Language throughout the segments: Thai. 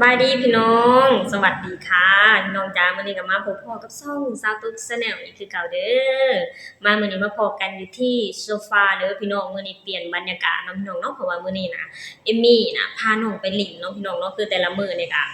ายดีพี่น้องสวัสดีค่ะพี่น้องจ้ามื้อนี้ก็มาพบพ่อกับช่องสาวตุ๊กชาแนลอีกคือเก่าเด้อมามื้อนี้มาพบกันอยู่ที่โซฟาเด้อพี่น้องมื้อนี้เปลี่ยนบรรยากาศเนาะพี่น้องเนาะเพราะว่ามื้อนี้น่ะเอมมี่น่ะพาน้องไปเล่นเนาะพี่น้องเนาะคือแต่ละมื้อนี่ก็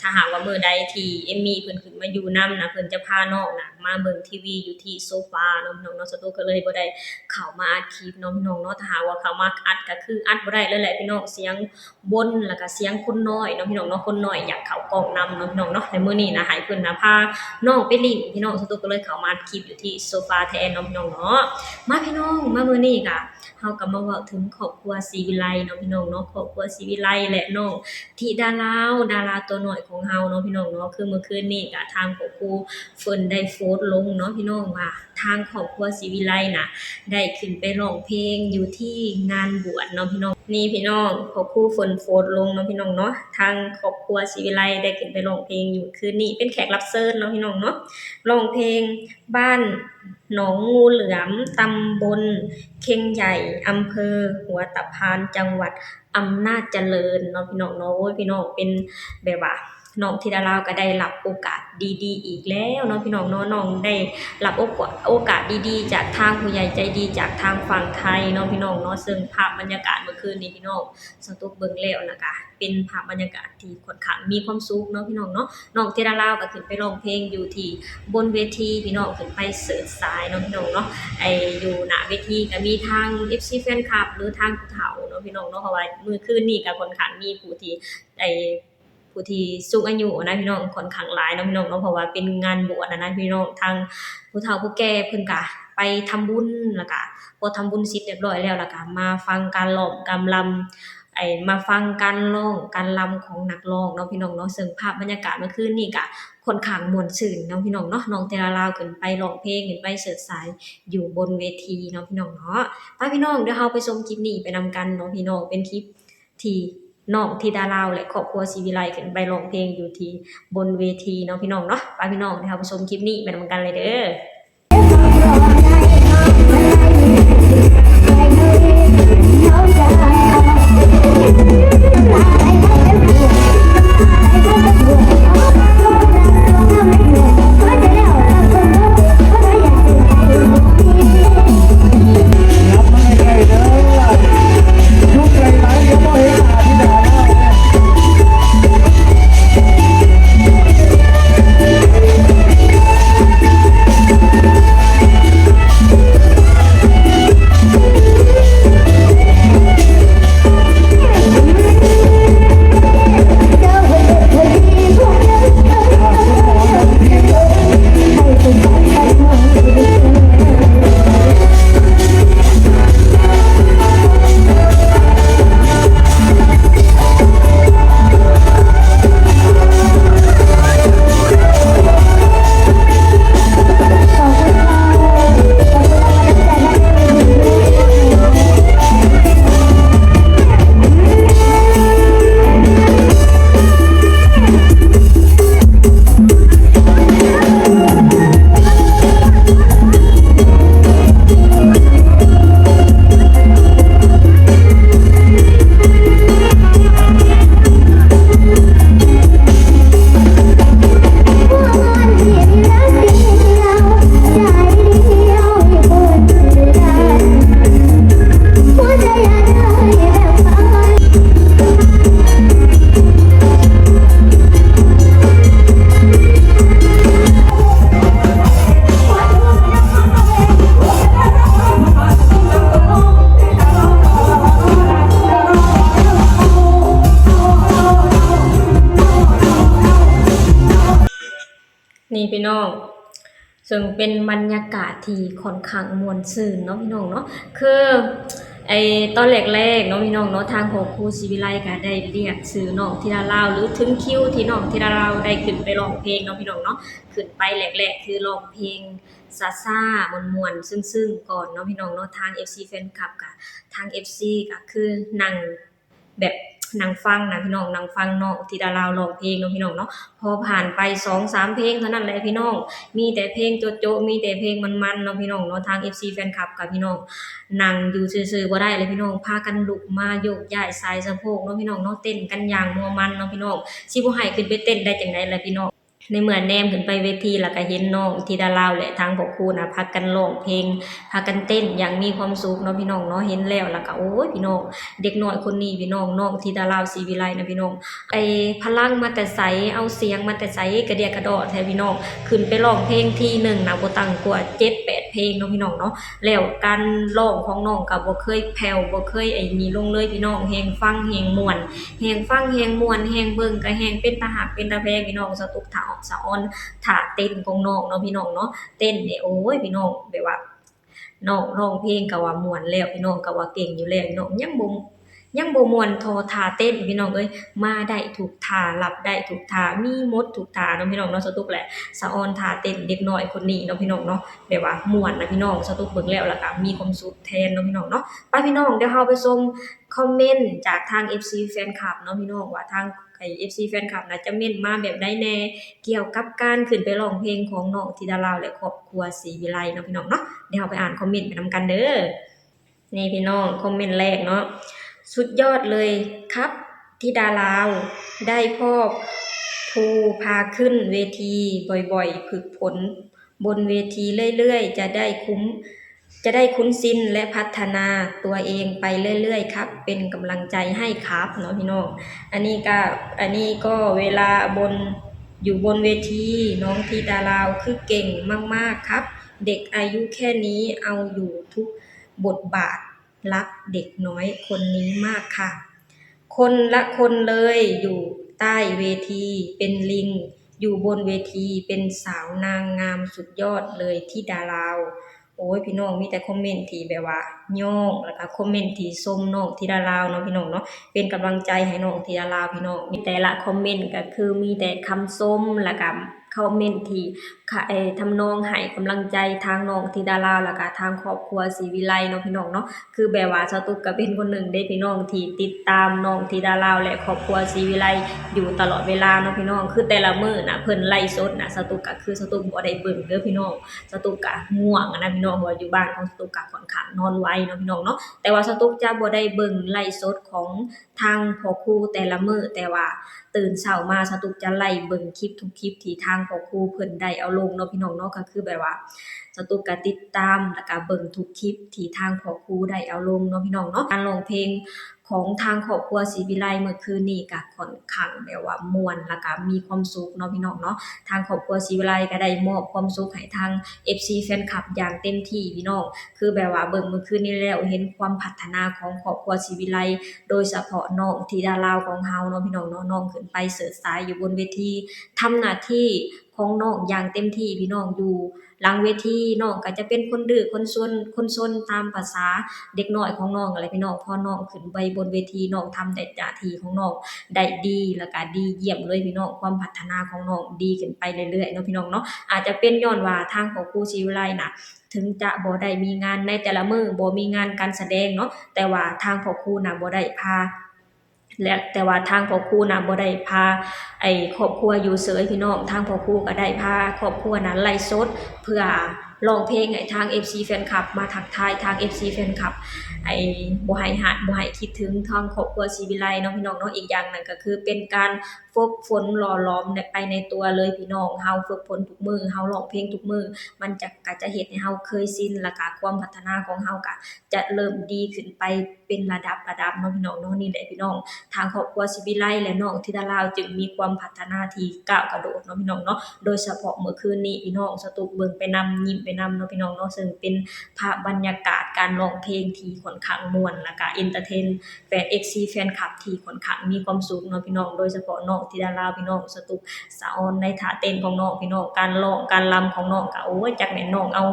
ถ้าหากว่ามื้อใดที่เอมมี่เพิ่นขึ้นมาอยู่นำน่ะเพิ่นจะพาน้องน่ะมาเบิ่งทีวีอยู่ที่โซฟาเนาะพี่น้องเนาะสาวตุ๊กก็เลยบ่ได้เข้ามาอัดคลิปเนาะพี่น้องเนาะถ้าหากว่าเข้ามาอัดก็คืออัดบ่ได้เลยแหละพี่น้องเสียงบนแล้วก็เสียงคนน้อยเนาะพี่น้องเนาะคนน้อยอยากเข้ากล้องนำเนาะพี่น้องเนาะในมื้อนี้นะให้เพิ่นน่ะพาน้องไปเล่นพี่น้องสาวตุ๊กก็เลยเข้ามาอัดคลิปอยู่ที่โซฟาแทนเนาะพี่น้องเนาะมาพี่น้องมามื้อนี้ก็เฮาก็มาเว้าถึงครอบครัวศรีวิไลเนาะพี่น้องเนาะครอบครัวศรีวิไลและน้องธิดาลาวดาราตัวน้อยของเฮาเนาะพี่น้องเนาะคือเมื่อคืนนี้ก็ทางครอบครัวเพิ่นได้โพสต์ลงเนาะพี่น้องว่าทางครอบครัวศรีวิไลน่ะได้ขึ้นไปร้องเพลงอยู่ที่งานบวชเนาะพี่น้องนี่พี่น้องครอบครัวเพิ่นโพสต์ลงเนาะพี่น้องเนาะทางครอบครัวศรีวิไลได้ขึ้นไปร้องเพลงอยู่คืนนี้เป็นแขกรับเชิญเนาะพี่น้องเนาะร้องเพลงบ้านหนองงูเหลือมตำบลเค็งใหญ่อำเภอหัวตะพานจังหวัดอำนาจเจริญเนาะพี่น้องเนาะโอ้ยพี่น้องเป็นแบบว่าน้องธิดาลาวก็ได้รับโอกาสดีๆอีกแล้วเนาะพี่น้องเนาะน้องได้รับโอกาสดีๆจากทางผู้ใหญ่ใจดีจากทางฝั่งไทยเนาะพี่น้องเนาะซึ่งภาพบรรยากาศเมื่อคืนนี้พี่น้องสตุ๊กเบิ่งแล้วนะคะเป็นภาพบรรยากาศที่ค่อนข้างมีความสุขเนาะพี่น้องเนาะน้องธิดาลาวก็ขึ้นไปร้องเพลงอยู่ที่บนเวทีพี่น้องขึ้นไปเสิร์ชสายเนาะพี่น้องเนาะอยู่หน้าเวทีก็มีทาง FC แฟนคลับหรือทางผู้เฒ่าเนาะพี่น้องเนาะเพราะว่ามื้อคืนนี้ก็ค่อนข้างมีผู้ที่ผู้ที่สูงอายุนะพี่น้องค่อนข้างหลายเนาะพี่น้องเนาะเพราะว่าเป็นงานบวชนะพี่น้องทางผู้เฒ่าผู้แก่เพิ่นก็ไปทำบุญแล้วก็พอทำบุญเสร็จเรียบร้อยแล้วก็มาฟังการร้องการรำมาฟังการร้องการรำของนักร้องเนาะพี่น้องเนาะซึ่งภาพบรรยากาศเมื่อคืนนี้ก็ค่อนข้างม่วนชื่นเนาะพี่น้องเนาะน้องแต่ละลาวขึ้นไปร้องเพลงขึ้นไปเสิร์ชสายอยู่บนเวทีเนาะพี่น้องเนาะไปพี่น้องเดี๋ยวเราไปชมคลิปนี้ไปนำกันเนาะพี่น้องเป็นคลิปที่น้องธิดาลาวและครอบครัวศรีวิไลขึ้นไปร้องเพลงอยู่ที่บนเวทีเนาะพี่น้องเนาะไปพี่น้องเดี๋ยวเราไปชมคลิปนี้ไปนำกันเลยเด้นี่พี่น้องซึ่งเป็นบรรยากาศที่ค่อนข้างม่วนซื่นเนาะพี่น้องเนาะคือตอนแรกๆเนาะพี่น้องเนาะทางของครูศรีวิไลก็ได้เรียกชื่อน้องธิดาลาวหรือถึงคิวที่น้องธิดาลาวได้ขึ้นไปร้องเพลงเนาะพี่น้องเนาะขึ้นไปแรกๆคือร้องเพลงซ่าๆม่วนๆซึ้งๆก่อนเนาะพี่น้องเนาะทาง FC แฟนคลับก็ทาง FC ก็คือนั่งแบบ นั่งฟังนะพี่น้องนั่งฟังน้องธิดาลาวร้องเพลงเนาะพี่น้องเนาะพอผ่านไป2-3เพลงเท่านั้นแหละพี่น้องมีแต่เพลงโจ๊ะๆมีแต่เพลงมันๆเนาะพี่น้องเนาะทาง FC แฟนคลับกับพี่น้องนั่งอยู่ซื่อๆบ่ได้เลยพี่น้องพากันลุกมาโยกย้ายสายสะโพกเนาะพี่น้องเนาะเต้นกันอย่างม่วนมันเนาะพี่น้องสิบ่ให้ขึ้นไปเต้นได้จังได๋ล่ะพี่น้องในเมื่อแนมขึ้นไปเวทีแล้วก็เห็นน้องธิดาลาวและทางพ่อครูน่ะพากันร้องเพลงพากันเต้นอย่างมีความสุขเนาะพี่น้องเนาะเห็นแล้วก็โอ้ยพี่น้องเด็กน้อยคนนี้พี่น้องน้องธิดาลาวศรีวิไลนะพี่น้องพลังมาแต่ไสเอาเสียงมาแต่ไสกระเดียกระดอแท้พี่น้องขึ้นไปร้องเพลงทีหนึ่งน่ะบ่ต่ำกว่า7-8เพลงเนาะพี่น้องเนาะแล้วการร้องของน้องก็บ่เคยแผ่วบ่เคยนี้ลงเลยพี่น้องแฮงฟังแฮงม่วนแฮงฟังแฮงม่วนแฮงเบิ่งก็แฮงเป็นตาฮักเป็นตาแพงพี่น้องสตุกท่าออกสะออนท่าเต้นของน้องเนาะพี่น้องเนาะเต้นนี่โอ้ยพี่น้องแบบว่าน้องร้องเพลงก็ว่าม่วนแล้วพี่น้องก็ว่าเก่งอยู่แล้วพี่น้องยังบ่ม่วนเท่าท่าเต้นพี่น้องเอ้ยมาได้ทุกท่ารับได้ทุกท่ามีหมดทุกท่าเนาะพี่น้องเนาะสตุกแหละสะออนท่าเต้นเด็กน้อยคนนี้เนาะพี่น้องเนาะแบบว่าม่วนนะพี่น้องสตุกเบิ่งแล้วก็มีความสุขแทนเนาะพี่น้องเนาะไปพี่น้องเดี๋ยวเราไปชมคอมเมนต์จากทาง FC แฟนคลับเนาะพี่น้องว่าทางFC แฟนคลับน่ะจะเม้นมาแบบใดแหน่เกี่ยวกับการขึ้นไปร้องเพลงของน้องธิดาลาวและครอบครัวศรีวิไลเนาะพี่น้องเนาะเดี๋ยวเราไปอ่านคอมเมนต์ไปนำกันเด้อนี่พี่น้องคอมเมนต์แรกเนาะสุดยอดเลยครับธิดาลาวได้พ่อภูพาขึ้นเวทีบ่อยๆฝึกฝนบนเวทีเรื่อยๆจะได้คุ้นชินและพัฒนาตัวเองไปเรื่อยๆครับเป็นกำลังใจให้ครับเนาะพี่น้องอันนี้ก็เวลาอยู่บนเวทีน้องธิดาลาวคือเก่งมากๆครับเด็กอายุแค่นี้เอาอยู่ทุกบทบาทรักเด็กน้อยคนนี้มากค่ะคนละคนเลยอยู่ใต้เวทีเป็นลิงอยู่บนเวทีเป็นสาวนางงามสุดยอดเลยธิดาลาวโอ้ยพี่น้องมีแต่คอมเมนต์ที่แบบว่าย่องแล้วก็คอมเมนต์ที่ชมน้องธิดาลาวเนาะพี่น้องเนาะเป็นกำลังใจให้น้องธิดาลาวพี่น้องมีแต่ละคอมเมนต์ก็คือมีแต่คำชมแล้วก็คอมเมนต์ที่ทำนองให้กำลังใจทางน้องธิดาลาวแล้วก็ทางครอบครัวศรีวิไลเนาะพี่น้องเนาะคือแบบว่าสตุกก็เป็นคนหนึ่งเด้พี่น้องที่ติดตามน้องธิดาลาวและครอบครัวศรีวิไลอยู่ตลอดเวลาเนาะพี่น้องคือแต่ละมื้อน่ะเพิ่นไลฟ์สดน่ะสตุกก็คือสตุกบ่ได้เบิ่งเด้อพี่น้องสตุกก็ง่วงนะพี่น้องเพราะว่าอยู่บ้านของสตุกก็ค่อนข้างนอนไวเนาะพี่น้องเนาะแต่ว่าสตุกจะบ่ได้เบิ่งไลฟ์สดของทางพ่อครูแต่ละมื้อแต่ว่าตื่นเช้ามาสตุกจะไล่เบิ่งคลิปทุกคลิปที่ทางพ่อครูเพิ่นได้เอาลงเนาะพี่น้องเนาะก็คือแบบว่าสตุกก็ติดตามแล้วก็เบิ่งทุกคลิปที่ทางพ่อครูได้เอาลงเนาะพี่น้องเนาะการร้องเพลงของทางครอบครัวศรีวิไลเมื่อคืนนี้ก็ค่อนข้างแบบว่าม่วนแล้วก็มีความสุขเนาะพี่น้องเนาะทางครอบครัวศรีวิไลก็ได้มอบความสุขให้ทาง FC แฟนคลับอย่างเต็มที่พี่น้องคือแบบว่าเบิ่งเมื่อคืนนี้แล้วเห็นความพัฒนาของครอบครัวศรีวิไลโดยเฉพาะน้องธิดาลาวของเฮาเนาะพี่น้องเนาะน้องขึ้นไปเสิร์ชสายอยู่บนเวทีทำหน้าที่ของน้องอย่างเต็มที่พี่น้องอยู่หลังเวทีน้องก็จะเป็นคนดื้อคนซนตามประสาเด็กน้อยของน้องอะไรพี่น้องพอน้องขึ้นไปบนเวทีน้องทำได้หน้าที่ของน้องได้ดีแล้วก็ดีเยี่ยมเลยพี่น้องความพัฒนาของน้องดีขึ้นไปเรื่อยๆเนาะพี่น้องเนาะอาจจะเป็นย้อนว่าทางของครูศรีวิไลน่ะถึงจะบ่ได้มีงานในแต่ละมื้อบ่มีงานการแสดงเนาะแต่ว่าทางพ่อครูน่ะบ่ได้พาและแต่ว่าทางพ่อครูน่ะบ่ได้พาครอบครัวอยู่เฉยพี่น้องทางพ่อครูก็ได้พาครอบครัวนั้นไลฟ์สดเพื่อร้องเพลงให้ทาง FC แฟนคลับมาทักทายทาง FC แฟนคลับบ่ให้คิดถึงทางครอบครัวศรีวิไลเนาะพี่น้องเนาะอีกอย่างหนึ่งก็คือเป็นการฝึกฝนหล่อหลอมไปในตัวเลยพี่น้องเฮาฝึกฝนทุกมื้อเฮาร้องเพลงทุกมื้อมันก็จะเฮ็ดให้เฮาเคยชินแล้วก็ความพัฒนาของเฮาก็จะเริ่มดีขึ้นไปเป็นระดับเนาะพี่น้องเนาะนี่แหละพี่น้องทางครอบครัวศรีวิไลและน้องธิดาลาวจึงมีความพัฒนาที่ก้าวกระโดดเนาะพี่น้องเนาะโดยเฉพาะเมื่อคืนนี้พี่น้องสตุกเบิ่งไปนำยิ้มไปนำเนาะพี่น้องเนาะซึ่งเป็นภาพบรรยากาศการร้องเพลงที่ค่อนข้างม่วนแล้วก็เอนเตอร์เทนแฟน FC แฟนคลับที่ค่อนข้างมีความสุขเนาะพี่น้องโดยเฉพาะน้องธิดาลาวพี่น้องสตุกสะออนในท่าเต้นของน้องพี่น้องการร้องการรำของน้องก็โอ้ยจักแม่นน้องเอา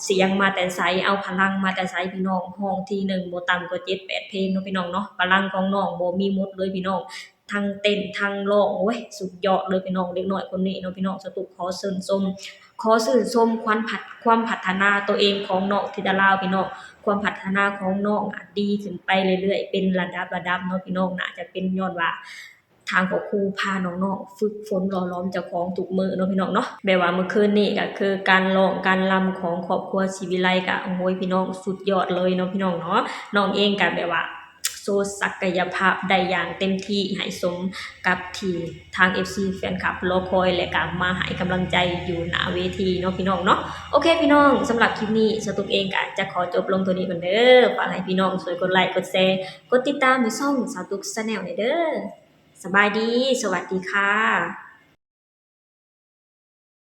เสียงมาแต่ไสเอาพลังมาแต่ไสพี่น้องร้องทีหนึ่งบ่ต่ำกว่า7-8เพลงเนาะพี่น้องเนาะพลังของน้องบ่มีหมดเลยพี่น้องทั้งเต้นทั้งร้องโอ้ยสุดยอดเลยพี่น้องเด็กน้อยคนนี้เนาะพี่น้องสตุกขอชื่นชมความพัฒนาตัวเองของน้องธิดาลาวพี่น้อง ความพัฒนาของน้องดีขึ้นไปเรื่อยๆเป็นระดับเนาะพี่น้องน่าจะเป็นย้อนว่าทางครอบครูพาน้องๆฝึกฝนหล่อหลอมเจ้าของทุกมื้อเนาะพี่น้องเนาะแบบว่าเมื่อคืนนี้ก็คือการร้องการรำของครอบครัวศรีวิไลก็โอ้โฮพี่น้องสุดยอดเลยเนาะพี่น้องเนาะน้องเองก็แบบว่าโชว์ศักยภาพได้อย่างเต็มที่ให้สมกับที่ทาง FC แฟนคลับรอคอยและก็มาให้กำลังใจอยู่หน้าเวทีเนาะพี่น้องเนาะโอเคพี่น้องสำหรับคลิปนี้สตุกเองก็จะขอจบลงเท่านี้ก่อนเด้อฝากให้พี่น้องช่วยกดไลค์กดแชร์กดติดตามในช่องสาวตุก Channel หน่อยเด้อสบายดีสวัสดีค่ะ